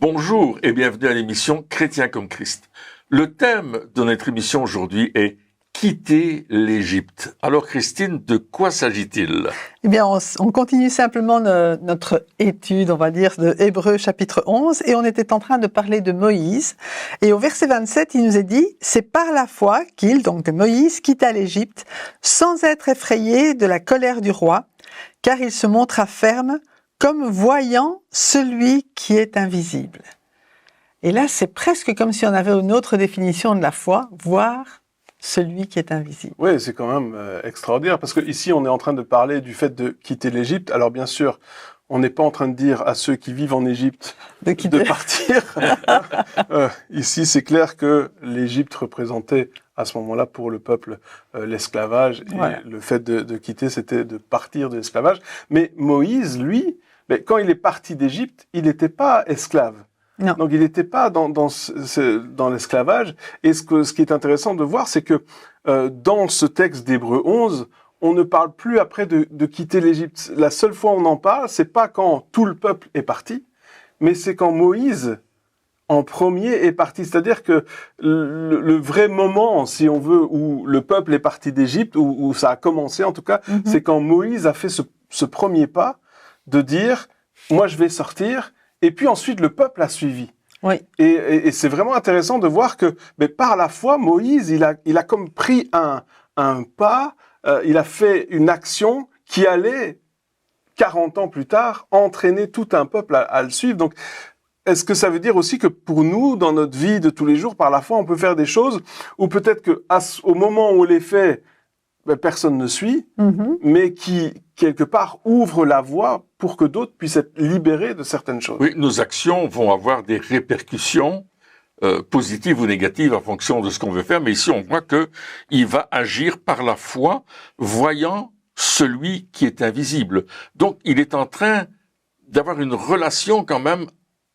Bonjour et bienvenue à l'émission Chrétien comme Christ. Le thème de notre émission aujourd'hui est quitter l'Égypte. Alors Christine, de quoi s'agit-il ? Eh bien, on continue simplement notre étude, on va dire, de Hébreux chapitre 11, et on était en train de parler de Moïse. Et au verset 27, il nous est dit, c'est par la foi qu'il, donc de Moïse, quitta l'Égypte, sans être effrayé de la colère du roi, car il se montra ferme, comme voyant celui qui est invisible. Et là, c'est presque comme si on avait une autre définition de la foi, voir celui qui est invisible. Oui, c'est quand même extraordinaire, parce que ici on est en train de parler du fait de quitter l'Égypte. Alors bien sûr, on n'est pas en train de dire à ceux qui vivent en Égypte de partir. Ici, c'est clair que l'Égypte représentait à ce moment-là pour le peuple l'esclavage, et le fait de quitter, c'était de partir de l'esclavage. Mais Moïse, lui, quand il est parti d'Égypte, il n'était pas esclave. Non. Donc il n'était pas dans l'esclavage. Et ce qui est intéressant de voir, c'est que dans ce texte d'Hébreux 11, on ne parle plus après de quitter l'Égypte. La seule fois où on en parle, c'est pas quand tout le peuple est parti, mais c'est quand Moïse, en premier, est parti. C'est-à-dire que le vrai moment, si on veut, où le peuple est parti d'Égypte, où ça a commencé en tout cas, c'est quand Moïse a fait ce premier pas de dire « moi je vais sortir », et puis ensuite le peuple a suivi. Oui. Et c'est vraiment intéressant de voir que par la foi, Moïse, il a comme pris un pas, il a fait une action qui allait, 40 ans plus tard, entraîner tout un peuple à le suivre. Donc, est-ce que ça veut dire aussi que pour nous, dans notre vie de tous les jours, par la foi, on peut faire des choses où peut-être qu'au moment où on les fait, personne ne suit, mais qui, quelque part, ouvre la voie pour que d'autres puissent être libérés de certaines choses. Oui, nos actions vont avoir des répercussions positives ou négatives en fonction de ce qu'on veut faire, mais ici on voit que il va agir par la foi, voyant celui qui est invisible. Donc il est en train d'avoir une relation quand même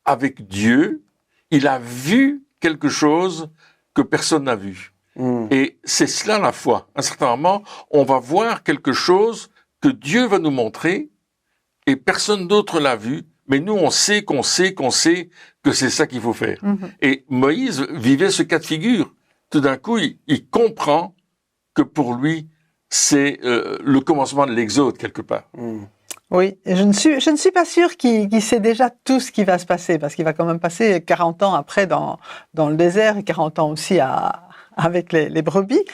avec Dieu. Il a vu quelque chose que personne n'a vu. Et c'est cela la foi. À un certain moment, on va voir quelque chose que Dieu va nous montrer et personne d'autre l'a vu, mais nous on sait qu'on sait que c'est ça qu'il faut faire. Et Moïse vivait ce cas de figure. Tout d'un coup, il comprend que pour lui, c'est le commencement de l'exode quelque part. Oui, et je ne suis pas sûre qu'il sait déjà tout ce qui va se passer, parce qu'il va quand même passer 40 ans après dans le désert, et 40 ans aussi avec les brebis.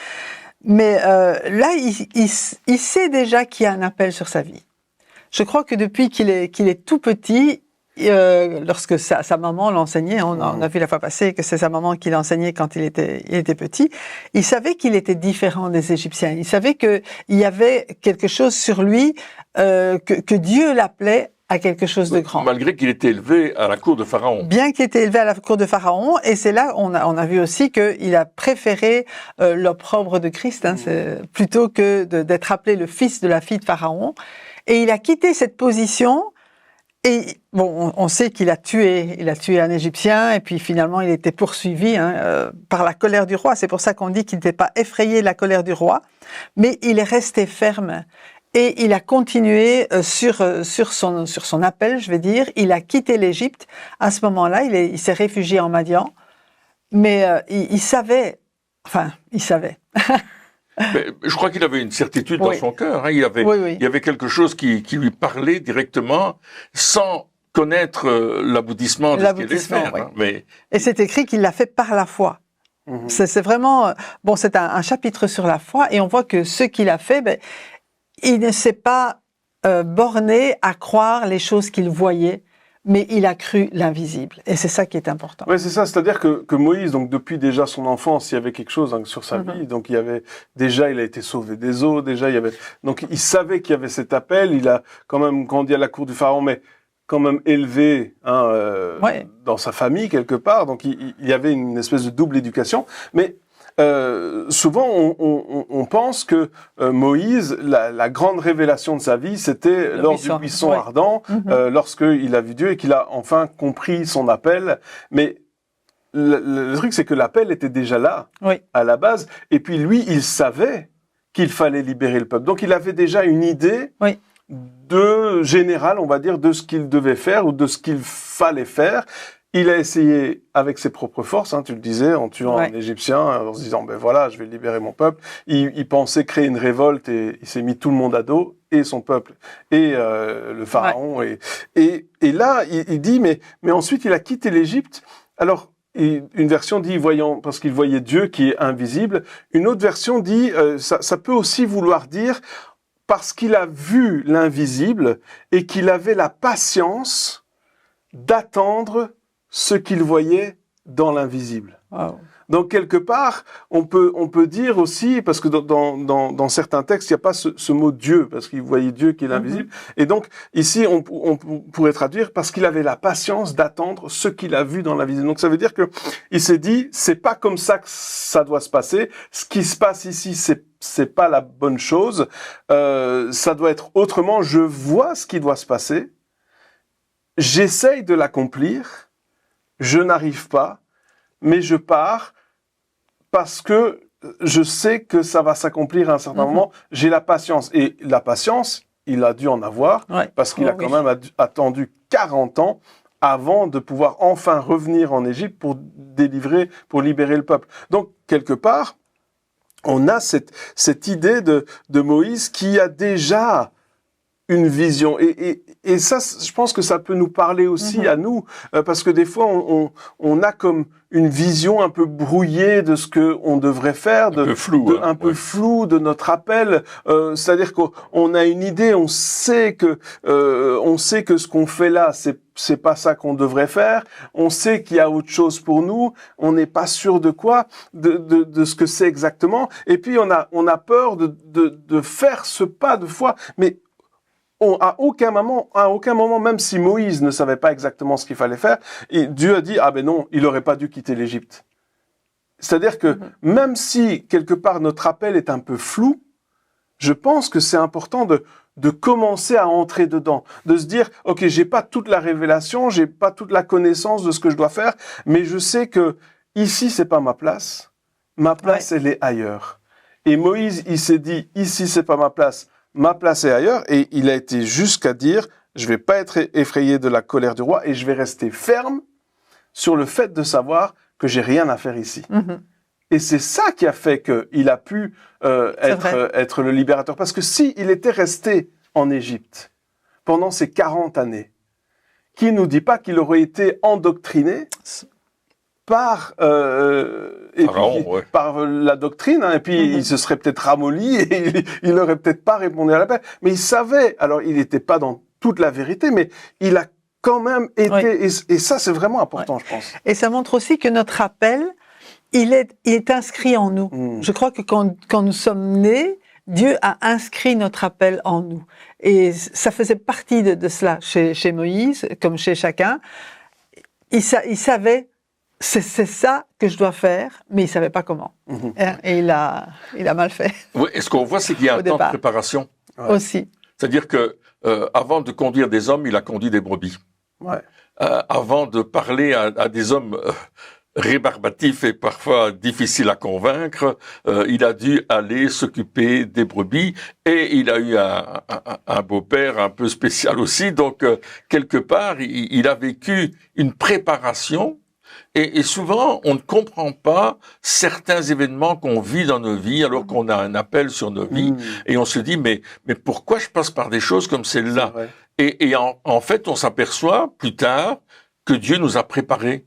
Mais là, il sait déjà qu'il y a un appel sur sa vie. Je crois que depuis qu'il est tout petit, lorsque sa maman l'enseignait, on a vu la fois passée que c'est sa maman qui l'enseignait quand il était petit, il savait qu'il était différent des Égyptiens. Il savait qu'il y avait quelque chose sur lui, que Dieu l'appelait à quelque chose de grand. Malgré qu'il était élevé à la cour de Pharaon. Bien qu'il était élevé à la cour de Pharaon, et c'est là on a vu aussi qu'il a préféré l'opprobre de Christ, plutôt que d'être appelé le fils de la fille de Pharaon. Et il a quitté cette position. Et bon, on sait qu'il a tué un Égyptien, et puis finalement il était poursuivi par la colère du roi. C'est pour ça qu'on dit qu'il n'était pas effrayé de la colère du roi, mais il est resté ferme. Et il a continué sur son appel, je vais dire. Il a quitté l'Égypte. À ce moment-là, il s'est réfugié en Madian. Mais il savait. Mais je crois qu'il avait une certitude dans son cœur. Il y avait quelque chose qui lui parlait directement, sans connaître l'aboutissement de ce qu'il allait faire. Et c'est écrit qu'il l'a fait par la foi. C'est vraiment... Bon, c'est un chapitre sur la foi, et on voit que ce qu'il a fait... il ne s'est pas borné à croire les choses qu'il voyait, mais il a cru l'invisible. Et c'est ça qui est important. Oui, c'est ça. C'est-à-dire que Moïse, donc depuis déjà son enfance, il y avait quelque chose sur sa vie. Donc il a été sauvé des eaux. Donc il savait qu'il y avait cet appel. Il a quand même grandi à la cour du Pharaon, mais quand même élevé dans sa famille quelque part. Donc il y avait une espèce de double éducation. Mais souvent, on pense que Moïse, la grande révélation de sa vie, c'était lors du buisson ardent, lorsqu'il a vu Dieu et qu'il a enfin compris son appel. Mais le truc, c'est que l'appel était déjà là, à la base. Et puis lui, il savait qu'il fallait libérer le peuple. Donc il avait déjà une idée générale, on va dire, de ce qu'il devait faire ou de ce qu'il fallait faire. Il a essayé avec ses propres forces, tu le disais, en tuant un Égyptien, en se disant, ben voilà, je vais libérer mon peuple. Il pensait créer une révolte et il s'est mis tout le monde à dos, et son peuple, et le pharaon. Et là, il dit, mais ensuite, il a quitté l'Égypte. Alors, une version dit, parce qu'il voyait Dieu qui est invisible. Une autre version dit, ça peut aussi vouloir dire, parce qu'il a vu l'invisible et qu'il avait la patience d'attendre ce qu'il voyait dans l'invisible. Wow. Donc quelque part, on peut dire aussi, parce que dans certains textes, il n'y a pas ce mot Dieu, parce qu'il voyait Dieu qui est l'invisible. Et donc ici, on pourrait traduire parce qu'il avait la patience d'attendre ce qu'il a vu dans l'invisible. Donc ça veut dire que il s'est dit, c'est pas comme ça que ça doit se passer. Ce qui se passe ici, c'est pas la bonne chose. Ça doit être autrement. Je vois ce qui doit se passer. J'essaye de l'accomplir. Je n'arrive pas, mais je pars parce que je sais que ça va s'accomplir à un certain moment. J'ai la patience. Et la patience, il a dû en avoir parce qu'il a quand même attendu 40 ans avant de pouvoir enfin revenir en Égypte pour libérer le peuple. Donc, quelque part, on a cette idée de Moïse qui a déjà une vision. Et ça, je pense que ça peut nous parler aussi à nous, parce que des fois, on a comme une vision un peu brouillée de ce que on devrait faire, un peu flou de notre appel. C'est-à-dire qu'on a une idée, on sait que ce qu'on fait là, c'est pas ça qu'on devrait faire. On sait qu'il y a autre chose pour nous. On n'est pas sûr de quoi, de ce que c'est exactement. Et puis on a peur de faire ce pas de foi, mais à aucun moment, même si Moïse ne savait pas exactement ce qu'il fallait faire, et Dieu a dit, ah ben non, il n'aurait pas dû quitter l'Égypte. C'est-à-dire que même si, quelque part, notre appel est un peu flou, je pense que c'est important de commencer à entrer dedans, de se dire, ok, j'ai pas toute la révélation, j'ai pas toute la connaissance de ce que je dois faire, mais je sais que ici, c'est pas ma place. Ma place, elle est ailleurs. Et Moïse, il s'est dit, ici, c'est pas ma place est ailleurs, et il a été jusqu'à dire, je vais pas être effrayé de la colère du roi, et je vais rester ferme sur le fait de savoir que j'ai rien à faire ici. Et c'est ça qui a fait qu'il a pu être le libérateur. Parce que s'il était resté en Égypte pendant ces 40 années, qui nous dit pas qu'il aurait été endoctriné par par la doctrine, et puis il se serait peut-être ramolli et il n'aurait peut-être pas répondu à l'appel. Mais il savait, alors il n'était pas dans toute la vérité, mais il a quand même été, et ça c'est vraiment important, je pense. Et ça montre aussi que notre appel, il est inscrit en nous. Je crois que quand nous sommes nés, Dieu a inscrit notre appel en nous. Et ça faisait partie de cela chez Moïse, comme chez chacun. Il savait, c'est ça que je dois faire, mais il savait pas comment. Et il a mal fait. Oui, et ce qu'on voit, c'est qu'il y a un temps de préparation. Aussi. C'est-à-dire que avant de conduire des hommes, il a conduit des brebis. Avant de parler à des hommes rébarbatifs et parfois difficiles à convaincre, il a dû aller s'occuper des brebis, et il a eu un beau-père un peu spécial aussi. Donc quelque part, il a vécu une préparation. Et souvent, on ne comprend pas certains événements qu'on vit dans nos vies alors qu'on a un appel sur nos vies, et on se dit mais pourquoi je passe par des choses comme celle-là? Et en fait, on s'aperçoit plus tard que Dieu nous a préparés,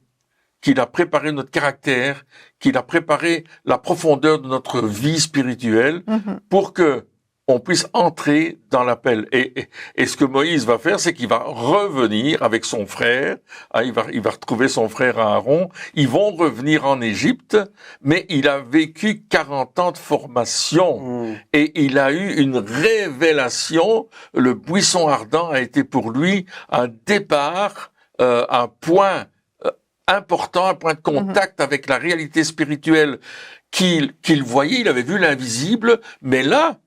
qu'il a préparé notre caractère, qu'il a préparé la profondeur de notre vie spirituelle pour que on puisse entrer dans l'appel. Et ce que Moïse va faire, c'est qu'il va revenir avec son frère. Il va retrouver son frère Aaron. Ils vont revenir en Égypte, mais il a vécu 40 ans de formation. Et il a eu une révélation. Le buisson ardent a été pour lui un départ, un point important, un point de contact avec la réalité spirituelle qu'il voyait. Il avait vu l'invisible, mais là,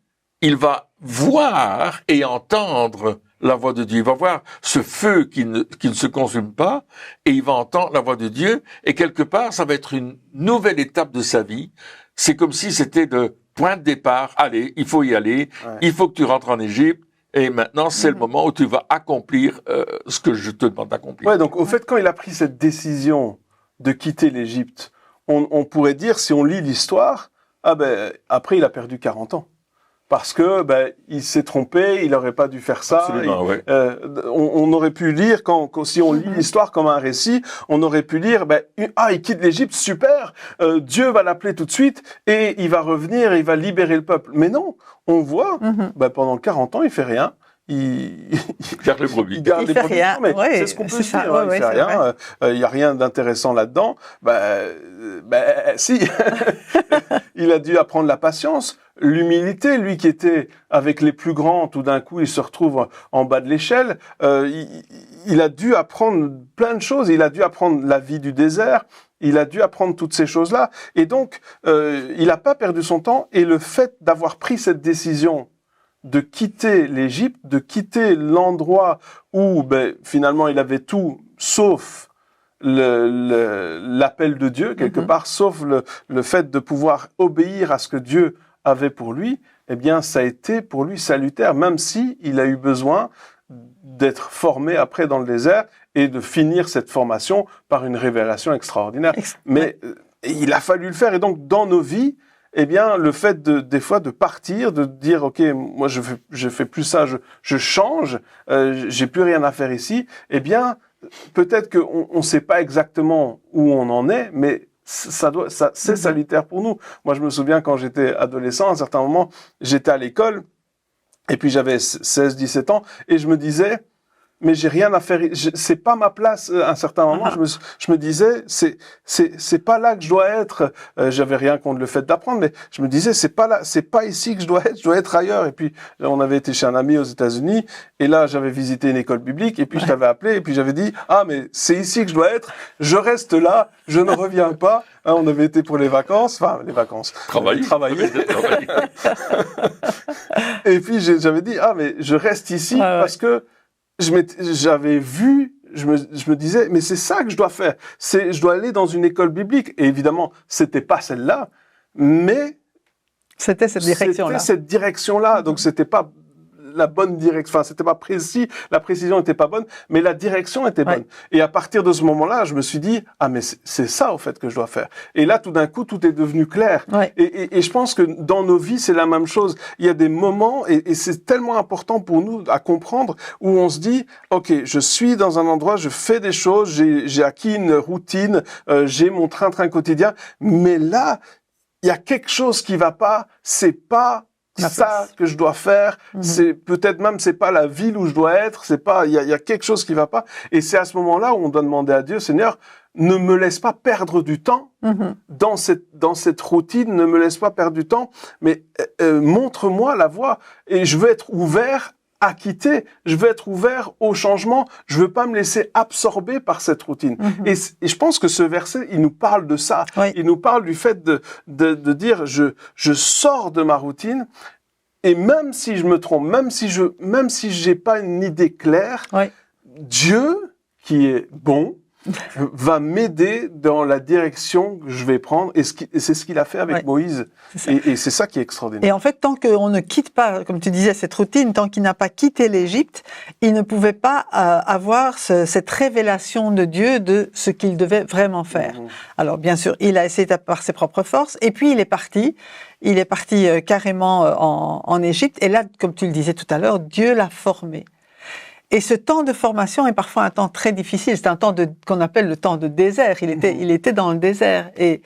il va voir et entendre la voix de Dieu. Il va voir ce feu qui ne se consume pas, et il va entendre la voix de Dieu. Et quelque part, ça va être une nouvelle étape de sa vie. C'est comme si c'était le point de départ. Allez, il faut y aller. Il faut que tu rentres en Égypte. Et maintenant, c'est le moment où tu vas accomplir ce que je te demande d'accomplir. Ouais, donc au fait, quand il a pris cette décision de quitter l'Égypte, on pourrait dire, si on lit l'histoire, après il a perdu 40 ans. Parce que il s'est trompé, il n'aurait pas dû faire ça. Absolument, ouais. On aurait pu lire, si on lit l'histoire comme un récit, on aurait pu lire, il quitte l'Égypte, super, Dieu va l'appeler tout de suite et il va revenir, il va libérer le peuple. Mais non, on voit, pendant 40 ans, il fait rien. Il garde les brebis. Il garde les brebis. Rien. Mais Ouais, c'est ce qu'on peut dire. ça. Il fait rien. Il y a rien d'intéressant là-dedans. Si. Il a dû apprendre la patience, l'humilité. Lui qui était avec les plus grands, tout d'un coup, il se retrouve en bas de l'échelle. Il a dû apprendre plein de choses. Il a dû apprendre la vie du désert. Il a dû apprendre toutes ces choses-là. Et donc, il n'a pas perdu son temps. Et le fait d'avoir pris cette décision de quitter l'Égypte, de quitter l'endroit où finalement il avait tout, sauf l'appel de Dieu, quelque part, sauf le fait de pouvoir obéir à ce que Dieu avait pour lui, eh bien ça a été pour lui salutaire, même si il a eu besoin d'être formé après dans le désert et de finir cette formation par une révélation extraordinaire. Mais il a fallu le faire, et donc dans nos vies, eh bien, le fait des fois de partir, de dire, OK, moi, je fais plus ça, je change, j'ai plus rien à faire ici, eh bien, peut-être qu'on sait pas exactement où on en est, mais c'est salutaire pour nous. Moi, je me souviens quand j'étais adolescent, à un certain moment, j'étais à l'école, et puis j'avais 16, 17 ans, et je me disais, mais j'ai rien à faire, c'est pas ma place. À un certain moment, je me disais, c'est pas là que je dois être. J'avais rien contre le fait d'apprendre, mais je me disais, c'est pas ici que je dois être ailleurs. Et puis, on avait été chez un ami aux États-Unis, et là, j'avais visité une école biblique, et puis je t'avais appelé, et puis j'avais dit, mais c'est ici que je dois être, je reste là, je ne reviens pas. On avait été pour les vacances. Travailler. Et puis, j'avais dit, mais je reste ici parce que j'avais vu, je me disais, mais c'est ça que je dois faire. Je dois aller dans une école biblique. Et évidemment, c'était pas celle-là, mais c'était cette direction-là. Donc, c'était pas la bonne direction. Enfin, c'était pas précis. La précision était pas bonne, mais la direction était bonne. Et à partir de ce moment-là, je me suis dit, mais c'est ça, au fait, que je dois faire. Et là, tout d'un coup, tout est devenu clair. Et je pense que dans nos vies, c'est la même chose. Il y a des moments, et c'est tellement important pour nous à comprendre, où on se dit, OK, je suis dans un endroit, je fais des choses, j'ai acquis une routine, j'ai mon train-train quotidien, mais là, il y a quelque chose qui va pas, c'est pas ça que je dois faire, c'est peut-être même c'est pas la ville où je dois être, c'est pas, il y a quelque chose qui va pas, et c'est à ce moment-là où on doit demander à Dieu, Seigneur, ne me laisse pas perdre du temps dans cette routine, ne me laisse pas perdre du temps, mais montre-moi la voie, et je veux être ouvert à quitter, je veux être ouvert au changement, je veux pas me laisser absorber par cette routine. Et je pense que ce verset, il nous parle de ça. Il nous parle du fait de dire, je sors de ma routine, et même si je me trompe, même si j'ai pas une idée claire, Dieu, qui est bon, va m'aider dans la direction que je vais prendre, et c'est ce qu'il a fait avec Moïse, et c'est ça qui est extraordinaire. Et en fait, tant qu'on ne quitte pas, comme tu disais, cette routine, tant qu'il n'a pas quitté l'Égypte, il ne pouvait pas avoir cette révélation de Dieu de ce qu'il devait vraiment faire. Alors bien sûr, il a essayé par ses propres forces, et puis il est parti carrément en Égypte, et là, comme tu le disais tout à l'heure, Dieu l'a formé. Et ce temps de formation est parfois un temps très difficile. C'est un temps qu'on appelle le temps de désert. Il était dans le désert. Et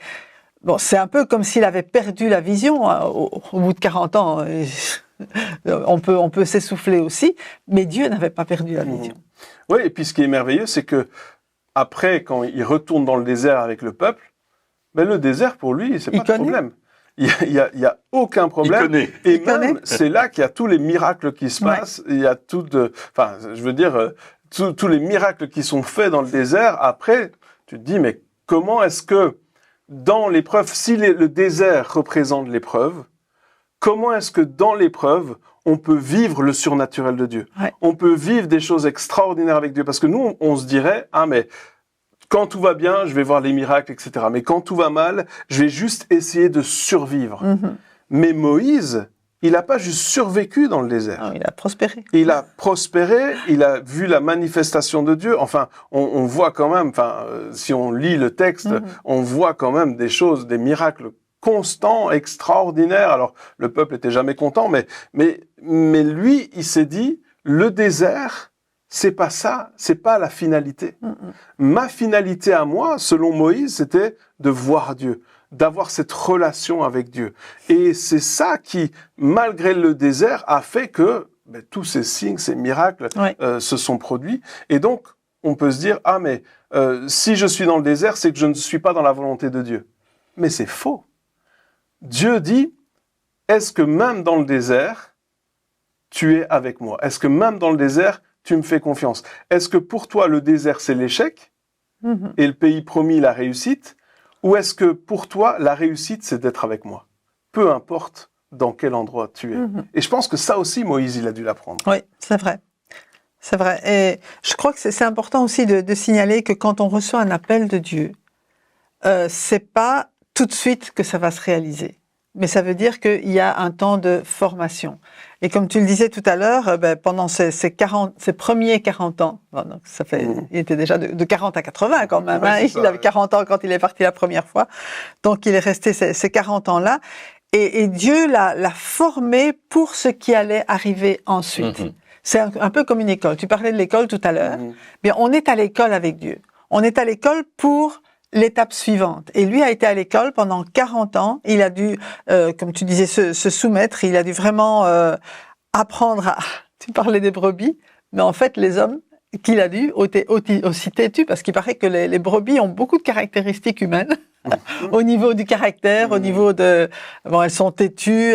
bon, c'est un peu comme s'il avait perdu la vision au bout de 40 ans. On peut s'essouffler aussi, mais Dieu n'avait pas perdu la vision. Oui, et puis ce qui est merveilleux, c'est que après, quand il retourne dans le désert avec le peuple, le désert pour lui, c'est pas de problème. Il y a aucun problème. Et même, c'est là qu'il y a tous les miracles qui se passent. Il y a tous les miracles qui sont faits dans le désert. Après, tu te dis, mais comment est-ce que dans l'épreuve, si le désert représente l'épreuve, comment est-ce que dans l'épreuve, on peut vivre le surnaturel de Dieu? On peut vivre des choses extraordinaires avec Dieu. Parce que nous, on se dirait, mais quand tout va bien, je vais voir les miracles, etc. Mais quand tout va mal, je vais juste essayer de survivre. Mais Moïse, il n'a pas juste survécu dans le désert. Non, il a prospéré. Il a prospéré, il a vu la manifestation de Dieu. Enfin, on voit quand même, si on lit le texte, on voit quand même des choses, des miracles constants, extraordinaires. Alors, le peuple était jamais content, mais lui, il s'est dit, le désert, c'est pas ça, c'est pas la finalité. Ma finalité à moi, selon Moïse, c'était de voir Dieu, d'avoir cette relation avec Dieu. Et c'est ça qui, malgré le désert, a fait que tous ces signes, ces miracles se sont produits. Et donc, on peut se dire, si je suis dans le désert, c'est que je ne suis pas dans la volonté de Dieu. Mais c'est faux. Dieu dit, est-ce que même dans le désert, tu es avec moi? Est-ce que même dans le désert, tu me fais confiance? Est-ce que pour toi, le désert, c'est l'échec et le pays promis, la réussite? Ou est-ce que pour toi, la réussite, c'est d'être avec moi? Peu importe dans quel endroit tu es. Et je pense que ça aussi, Moïse, il a dû l'apprendre. Oui, c'est vrai. C'est vrai. Et je crois que c'est important aussi de signaler que quand on reçoit un appel de Dieu, c'est pas tout de suite que ça va se réaliser. Mais ça veut dire qu'il y a un temps de formation. Et comme tu le disais tout à l'heure, pendant ces premiers 40 ans, donc il était déjà de 40 à 80 quand même, il avait 40 ans quand il est parti la première fois, donc il est resté ces 40 ans-là, et Dieu l'a formé pour ce qui allait arriver ensuite. C'est un peu comme une école. Tu parlais de l'école tout à l'heure. Bien, on est à l'école avec Dieu. On est à l'école pour l'étape suivante. Et lui a été à l'école pendant 40 ans. Il a dû, comme tu disais, se soumettre. Il a dû vraiment apprendre à... Tu parlais des brebis, mais en fait, les hommes qu'il a dû étaient aussi têtus, parce qu'il paraît que les brebis ont beaucoup de caractéristiques humaines, au niveau du caractère, au niveau de... Bon, elles sont têtues,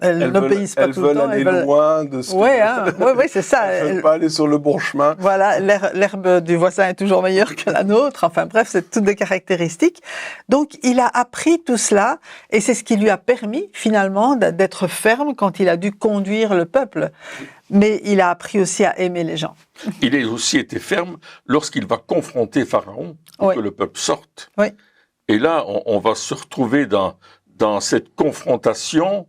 elles n'obéissent pas tout le temps. Elles veulent aller loin de ce Oui, c'est ça. Elles ne veulent pas aller sur le bon chemin. Voilà, l'herbe du voisin est toujours meilleure que la nôtre. Enfin bref, c'est toutes des caractéristiques. Donc, il a appris tout cela et c'est ce qui lui a permis finalement d'être ferme quand il a dû conduire le peuple. Mais il a appris aussi à aimer les gens. Il a aussi été ferme lorsqu'il va confronter Pharaon pour que le peuple sorte. Oui. Et là, on va se retrouver dans cette confrontation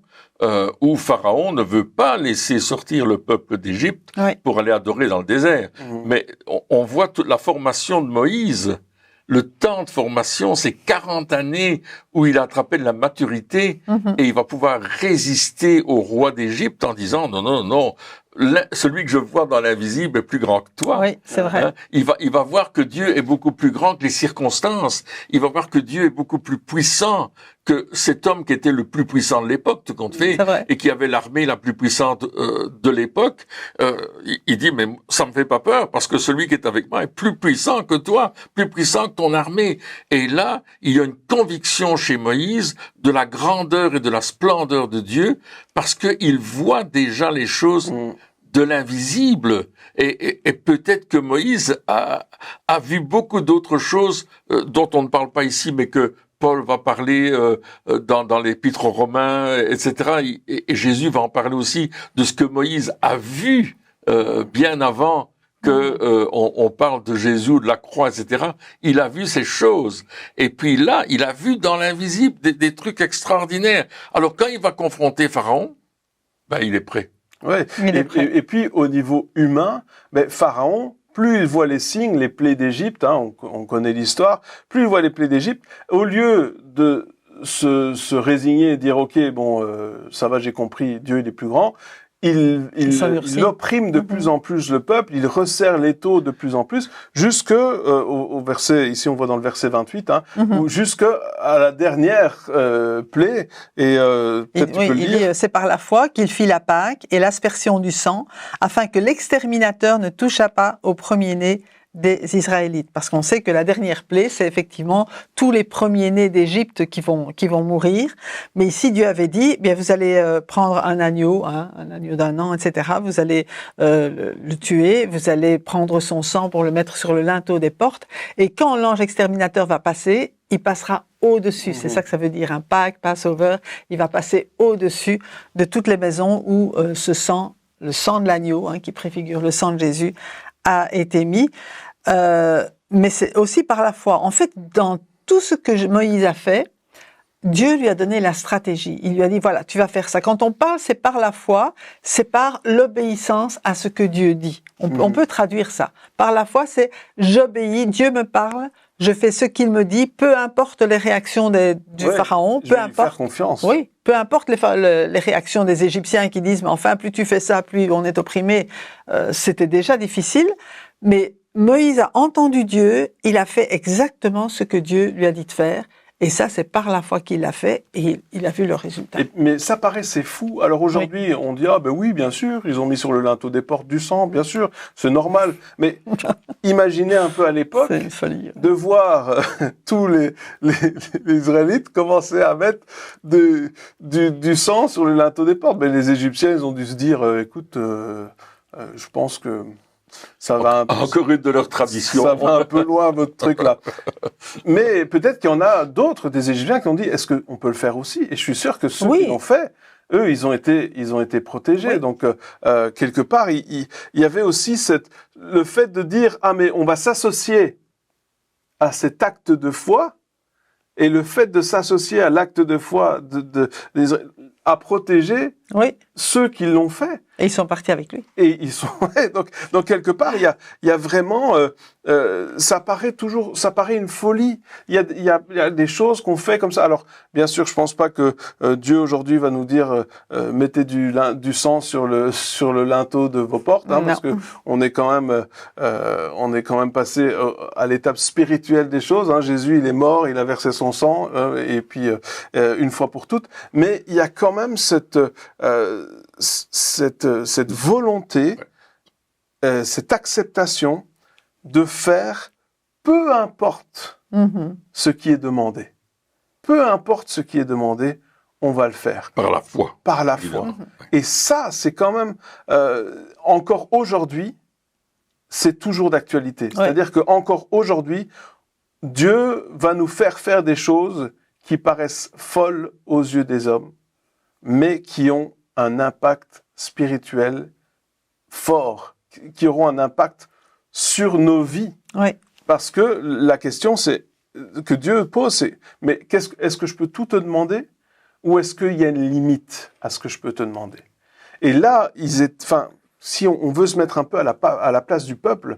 où Pharaon ne veut pas laisser sortir le peuple d'Égypte pour aller adorer dans le désert. Mais on voit toute la formation de Moïse. Le temps de formation, c'est 40 années où il a attrapé de la maturité et il va pouvoir résister au roi d'Égypte en disant non, celui que je vois dans l'invisible est plus grand que toi. Oui, c'est vrai. Il va voir que Dieu est beaucoup plus grand que les circonstances. Il va voir que Dieu est beaucoup plus puissant que cet homme qui était le plus puissant de l'époque, tout compte fait, et qui avait l'armée la plus puissante de l'époque. Il dit, mais ça me fait pas peur, parce que celui qui est avec moi est plus puissant que toi, plus puissant que ton armée. Et là, il y a une conviction chez Moïse de la grandeur et de la splendeur de Dieu, parce qu'il voit déjà les choses de l'invisible. Et peut-être que Moïse a vu beaucoup d'autres choses dont on ne parle pas ici, mais que Paul va parler dans l'épître aux Romains, etc. Et Jésus va en parler aussi de ce que Moïse a vu bien avant que on parle de Jésus, de la croix, etc. Il a vu ces choses. Et puis là, il a vu dans l'invisible des trucs extraordinaires. Alors quand il va confronter Pharaon, il est prêt. Ouais. Et puis au niveau humain, Pharaon, plus il voit les signes, les plaies d'Égypte, on connaît l'histoire, plus il voit les plaies d'Égypte, au lieu de se résigner et dire ok, ça va, j'ai compris, Dieu il est plus grand, il opprime de plus en plus le peuple, il resserre l'étau de plus en plus, jusque au verset, ici on voit dans le verset 28, ou jusque à la dernière plaie, et peut-être tu peux le lire. Il dit, c'est par la foi qu'il fit la Pâque et l'aspersion du sang, afin que l'exterminateur ne touchât pas au premier-né des Israélites, parce qu'on sait que la dernière plaie, c'est effectivement tous les premiers-nés d'Égypte qui vont mourir. Mais ici, Dieu avait dit, bien vous allez prendre un agneau d'un an, etc. Vous allez le tuer, vous allez prendre son sang pour le mettre sur le linteau des portes. Et quand l'ange exterminateur va passer, il passera au-dessus. C'est ça que ça veut dire, un Pâques, Passover. Il va passer au-dessus de toutes les maisons où ce sang, le sang de l'agneau, qui préfigure le sang de Jésus, a été mis, mais c'est aussi par la foi. En fait, dans tout ce que Moïse a fait, Dieu lui a donné la stratégie. Il lui a dit, voilà, tu vas faire ça. Quand on parle, c'est par la foi, c'est par l'obéissance à ce que Dieu dit. On peut traduire ça. Par la foi, c'est j'obéis, Dieu me parle, je fais ce qu'il me dit, peu importe les réactions du Pharaon, peu importe. Faire confiance. Oui, peu importe les réactions des Égyptiens qui disent, mais enfin, plus tu fais ça, plus on est opprimé. C'était déjà difficile, mais Moïse a entendu Dieu, il a fait exactement ce que Dieu lui a dit de faire. Et ça, c'est par la foi qu'il l'a fait et il a vu le résultat. Mais ça paraissait fou. Alors aujourd'hui, on dit, ah ben oui, bien sûr, ils ont mis sur le linteau des portes du sang, bien sûr, c'est normal. Mais imaginez un peu à l'époque de voir tous les Israélites commencer à mettre du sang sur le linteau des portes. Mais les Égyptiens, ils ont dû se dire, écoute, je pense que ça va encore une de leurs traditions. Ça va un peu loin, votre truc là. Mais peut-être qu'il y en a d'autres des Égyptiens qui ont dit, est-ce qu'on peut le faire aussi? Et je suis sûr que ceux qui l'ont fait, eux, ils ont été protégés. Oui. Donc quelque part, il y avait aussi le fait de dire, ah mais on va s'associer à cet acte de foi, et le fait de s'associer à l'acte de foi à protéger ceux qui l'ont fait. Et ils sont partis avec lui. Et ils sont donc quelque part il y a vraiment ça paraît une folie. Il y a des choses qu'on fait comme ça. Alors bien sûr, je pense pas que Dieu aujourd'hui va nous dire mettez du sang sur le linteau de vos portes, hein, parce que on est quand même passé à l'étape spirituelle des choses. Hein. Jésus, il est mort, il a versé son sang et puis une fois pour toutes. Mais il y a quand même cette volonté, cette acceptation de faire peu importe ce qui est demandé. Peu importe ce qui est demandé, on va le faire. Par la foi. Par la foi. Et ça, c'est quand même, encore aujourd'hui, c'est toujours d'actualité. Ouais. C'est-à-dire qu'encore aujourd'hui, Dieu va nous faire des choses qui paraissent folles aux yeux des hommes, mais qui ont un impact spirituel fort, qui auront un impact sur nos vies. Oui. Parce que la question que Dieu pose, c'est mais est-ce que je peux tout te demander, ou est-ce qu'il y a une limite à ce que je peux te demander? Et là, si on veut se mettre un peu à la place du peuple,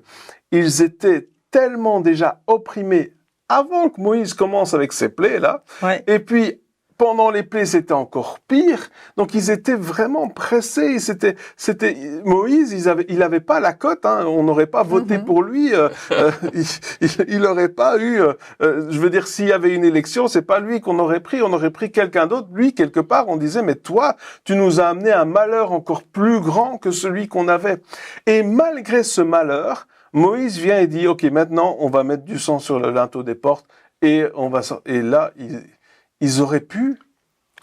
ils étaient tellement déjà opprimés avant que Moïse commence avec ses plaies là, et puis pendant les plaies, c'était encore pire. Donc, ils étaient vraiment pressés. Moïse, il avait pas la cote, hein. On n'aurait pas voté pour lui. Il n'aurait pas eu, je veux dire, s'il y avait une élection, c'est pas lui qu'on aurait pris. On aurait pris quelqu'un d'autre. Lui, quelque part, on disait, mais toi, tu nous as amené un malheur encore plus grand que celui qu'on avait. Et malgré ce malheur, Moïse vient et dit, OK, maintenant, on va mettre du sang sur le linteau des portes et là, ils auraient pu.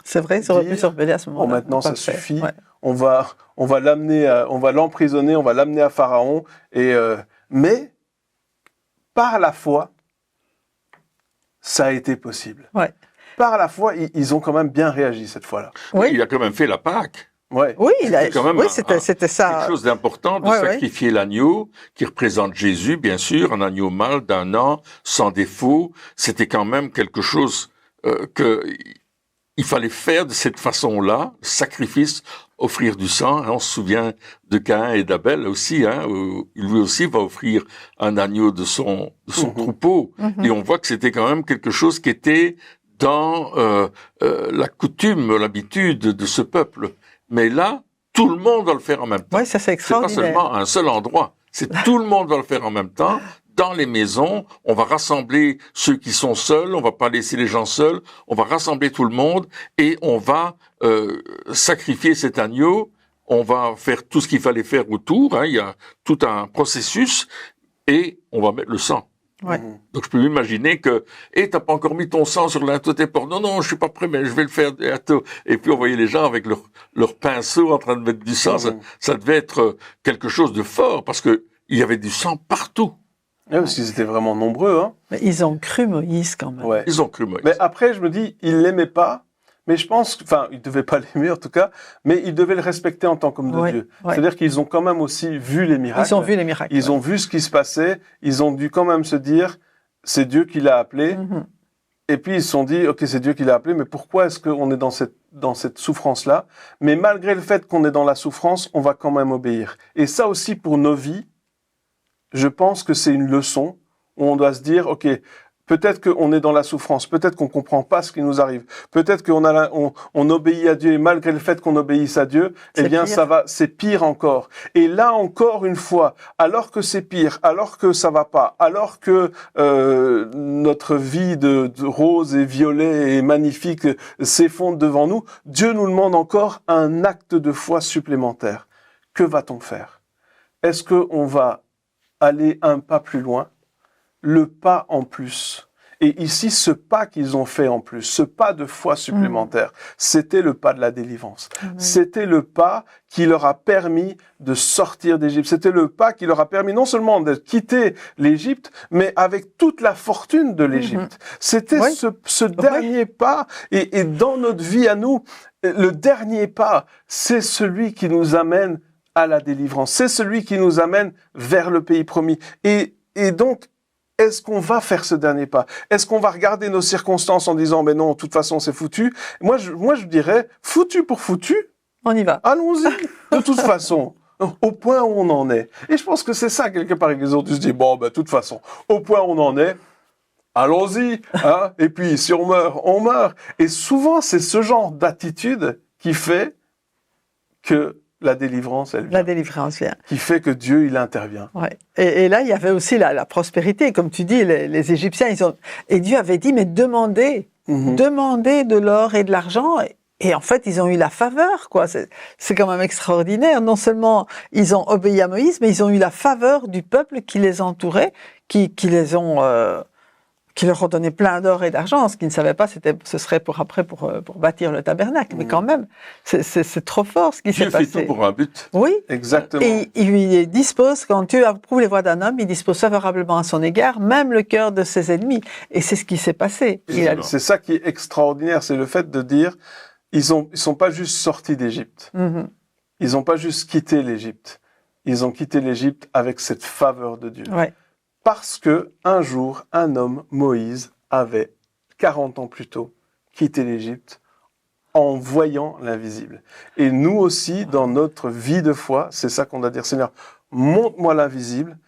C'est vrai, ils auraient pu se rebeller à ce moment-là. Bon, maintenant, ça suffit. Ouais. On va l'amener, on va l'emprisonner, on va l'amener à Pharaon. Mais par la foi, ça a été possible. Ouais. Par la foi, ils ont quand même bien réagi cette fois-là. Oui, il a quand même fait la Pâque. Ouais. Oui, c'était ça. Quelque chose d'important de sacrifier l'agneau qui représente Jésus, bien sûr, un agneau mâle d'1 an, sans défaut. C'était quand même quelque chose il fallait faire de cette façon-là, sacrifice, offrir du sang. On se souvient de Caïn et d'Abel aussi, hein, où lui aussi va offrir un agneau de son troupeau. Et on voit que c'était quand même quelque chose qui était dans la coutume, l'habitude de ce peuple. Mais là, tout le monde va le faire en même temps. Oui, ça c'est extraordinaire. C'est pas seulement un seul endroit. C'est tout le monde va le faire en même temps. Dans les maisons, on va rassembler ceux qui sont seuls, on va pas laisser les gens seuls, on va rassembler tout le monde et on va sacrifier cet agneau, on va faire tout ce qu'il fallait faire autour, hein, il y a tout un processus et on va mettre le sang. Ouais. Donc je peux m'imaginer que t'as pas encore mis ton sang sur le linteau de tes portes. Non, je suis pas prêt, mais je vais le faire bientôt. Et puis on voyait les gens avec leur pinceau en train de mettre du sang. Ça devait être quelque chose de fort parce que il y avait du sang partout. Oui, parce qu'ils étaient vraiment nombreux. Hein. Mais ils ont cru Moïse quand même. Ouais. Ils ont cru Moïse. Mais après, je me dis, ils l'aimaient pas. Mais je pense, ils ne devaient pas l'aimer en tout cas, mais ils devaient le respecter en tant qu'homme de Dieu. Ouais. C'est-à-dire qu'ils ont quand même aussi vu les miracles. Ils ont vu les miracles. Ils ont vu ce qui se passait. Ils ont dû quand même se dire, c'est Dieu qui l'a appelé. Et puis ils se sont dit, ok, c'est Dieu qui l'a appelé, mais pourquoi est-ce qu'on est dans cette souffrance-là? Mais malgré le fait qu'on est dans la souffrance, on va quand même obéir. Et ça aussi pour nos vies, je pense que c'est une leçon où on doit se dire, ok, peut-être qu'on est dans la souffrance, peut-être qu'on comprend pas ce qui nous arrive, peut-être on obéit à Dieu et malgré le fait qu'on obéisse à Dieu, eh bien c'est pire encore. Et là encore une fois, alors que c'est pire, alors que ça va pas, alors que notre vie de rose et violet et magnifique s'effondre devant nous, Dieu nous demande encore un acte de foi supplémentaire. Que va-t-on faire? Est-ce qu'on va aller un pas plus loin? Le pas en plus. Et ici, ce pas qu'ils ont fait en plus, ce pas de foi supplémentaire, c'était le pas de la délivrance. C'était le pas qui leur a permis de sortir d'Égypte. C'était le pas qui leur a permis non seulement de quitter l'Égypte, mais avec toute la fortune de l'Égypte. C'était ce dernier pas. Et dans notre vie à nous, le dernier pas, c'est celui qui nous amène à la délivrance. C'est celui qui nous amène vers le pays promis. Et donc, est-ce qu'on va faire ce dernier pas? Est-ce qu'on va regarder nos circonstances en disant, mais non, de toute façon, c'est foutu? Moi, je dirais, foutu pour foutu. On y va. Allons-y. De toute façon, au point où on en est. Et je pense que c'est ça, quelque part, qu'ils ont dû se dire, bon, de toute façon, au point où on en est, allons-y, hein. Et puis, si on meurt, on meurt. Et souvent, c'est ce genre d'attitude qui fait que la délivrance, elle vient. La délivrance vient. Qui fait que Dieu, il intervient. Ouais. Et là, il y avait aussi la prospérité. Comme tu dis, les Égyptiens, et Dieu avait dit, mais demandez de l'or et de l'argent. Et en fait, ils ont eu la faveur, quoi. C'est quand même extraordinaire. Non seulement ils ont obéi à Moïse, mais ils ont eu la faveur du peuple qui les entourait, qui leur ont donné plein d'or et d'argent. Ce qu'ils ne savaient pas, ce serait pour bâtir le tabernacle. Mais quand même, c'est trop fort ce qui s'est passé. Dieu fait tout pour un but. Oui. Exactement. Et il lui dispose, quand Dieu approuve les voies d'un homme, il dispose favorablement à son égard, même le cœur de ses ennemis. Et c'est ce qui s'est passé. C'est ça qui est extraordinaire, c'est le fait de dire, ils sont pas juste sortis d'Égypte. Ils n'ont pas juste quitté l'Égypte. Ils ont quitté l'Égypte avec cette faveur de Dieu. Ouais. Parce que un jour, un homme, Moïse, avait 40 ans plus tôt quitté l'Égypte en voyant l'invisible. Et nous aussi, dans notre vie de foi, c'est ça qu'on doit dire, Seigneur, montre-moi l'invisible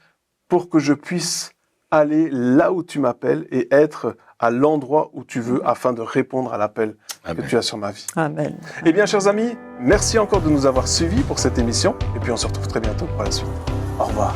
pour que je puisse aller là où tu m'appelles et être à l'endroit où tu veux afin de répondre à l'appel que tu as sur ma vie. Amen. Eh bien, chers amis, merci encore de nous avoir suivis pour cette émission et puis on se retrouve très bientôt pour la suite. Au revoir.